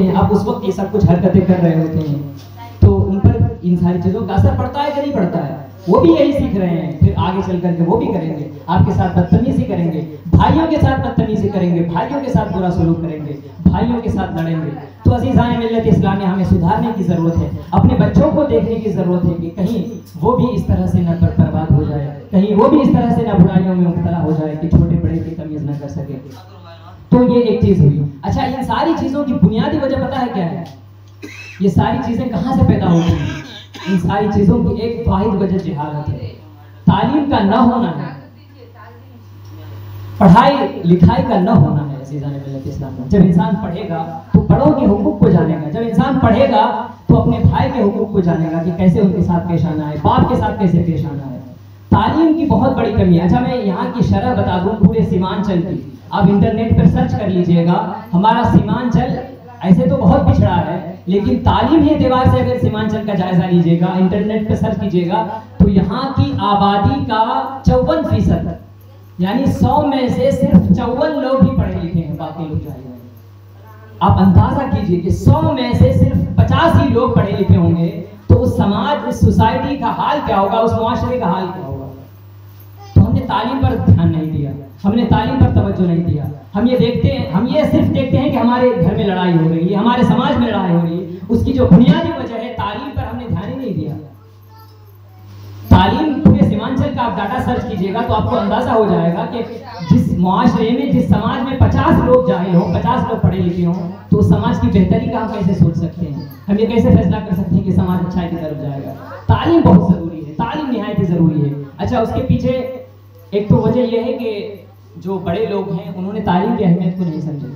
हैं, अब उस वक्त ये सब कुछ हरकतें कर रहे होते हैं, तो उन पर इन सारी चीज़ों का असर पड़ता है कि नहीं पड़ता है? वो भी यही सीख रहे हैं, फिर आगे चल करके वो भी करेंगे, आपके साथ बदतमीजी करेंगे, भाइयों के साथ बदतमीजी करेंगे, भाइयों के साथ बुरा सलूक करेंगे, भाइयों के साथ लड़ेंगे। तो अज़ीज़ान मिल्लत इस्लाम में हमें सुधारने की ज़रूरत है, अपने बच्चों को देखने की ज़रूरत है कि कहीं वो भी इस तरह से न बर्बाद हो जाए, कहीं वो भी इस तरह से न बुराइयों में मुब्तला हो जाए कि छोटे बड़े की तमीज़ न कर सके। तो ये एक चीज़ हुई। अच्छा, इन सारी चीज़ों की बुनियादी वजह पता है क्या है? ये सारी चीज़ें कहाँ से पैदा होती हैं? इन सारी चीज़ों की एक वाहिद वजह जहालत है, तालीम का न होना है, पढ़ाई लिखाई का न होना है। इस्लाम में जब इंसान पढ़ेगा तो बड़ों के हुकूक को जानेगा, जब इंसान पढ़ेगा तो अपने भाई के हुकूक को जानेगा कि कैसे उनके साथ पेश आना है, बाप के साथ कैसे पेश आना है। तालीम की बहुत बड़ी कमी है। अच्छा, मैं यहाँ की शरह बता दूँ पूरे सीमांचल की, आप इंटरनेट पर सर्च कर लीजिएगा। हमारा सीमांचल ऐसे तो बहुत पिछड़ा है, लेकिन तालीम के एतबार से अगर सीमांचल का जायजा लीजिएगा, इंटरनेट पर सर्च कीजिएगा, तो यहाँ की आबादी का 54%, यानी 100 में से सिर्फ 54 लोग ही पढ़े लिखे हैं, बाकी लोग जाहिल हैं। आप अंदाजा कीजिए कि 100 में से सिर्फ 50 ही लोग पढ़े लिखे होंगे, तो उस समाज, उस सोसाइटी का हाल क्या होगा, उस मुआशरे का हाल क्या होगा? तो हमने तालीम पर ध्यान नहीं दिया, हमने तालीम पर तवज्जो नहीं दिया। हम ये देखते हैं, हम ये सिर्फ देखते हैं कि हमारे घर में लड़ाई हो रही है, हमारे समाज में लड़ाई हो रही है, उसकी जो बुनियादी वजह है तालीम पर हमने ध्यान ही नहीं दिया। तालीम पूरे सीमांचल का आप डाटा सर्च कीजिएगा तो आपको अंदाजा हो जाएगा कि जिस मुआशरे में, जिस समाज में 50 लोग जाहिल हों, 50 लोग पढ़े लिखे हों, तो उस समाज की बेहतरी का हम कैसे सोच सकते हैं? हम ये कैसे फैसला कर सकते हैं कि समाज अच्छाई की तरफ जाएगा? तालीम बहुत ज़रूरी है, तालीम निहायत ही ज़रूरी है। अच्छा, उसके पीछे एक तो वजह यह है कि जो बड़े लोग हैं उन्होंने तालीम की अहमियत को नहीं समझा।